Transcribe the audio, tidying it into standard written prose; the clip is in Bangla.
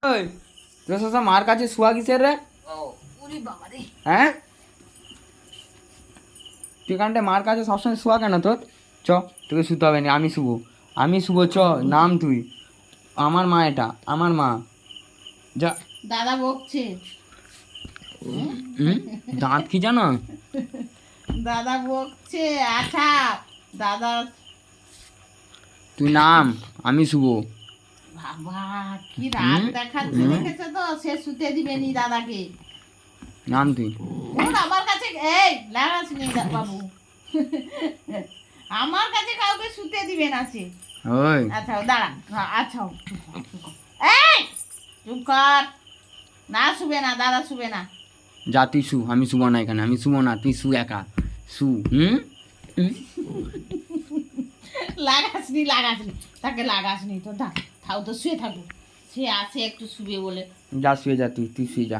ওই তোর সব মার কাছে শুয়া কিসের রে? হ্যাঁ তুই কানটা মার কাছে সবসময় শুয়া কেন তোর? চ তোকে শুতে হবে না, আমি শুবো চ। নাম তুই, আমার মা, এটা আমার মা। যা। দাদা বকছে। দাঁত কি জানো? দাদা বকছে। আচ্ছা দাদা তুই নাম, আমি শুভ। বাবা কি রাগ দেখাচ্ছে, দেখেছো তো? সে শুতে দিবে নি দাদাকে। নাম তুই। ওর আমার কাছে এই লাগাস নি বাবু, আমার কাছে কাউকে শুতে দিবে না সে। ওই আচ্ছা দাঁড়া, আচ্ছা এই চুপ কর। না শুবে না, দাদা শুবে না। যা তুই শু, আমি শুভ না এখানে, আমি শুভ না, তুই শু একা শু। লাগাসনি তাকে লাগাসনি তো থাও তো শুয়ে থাকো। সে আছে একটু শুবে বলে। যা শুয়ে যা, তুই শুয়ে যা।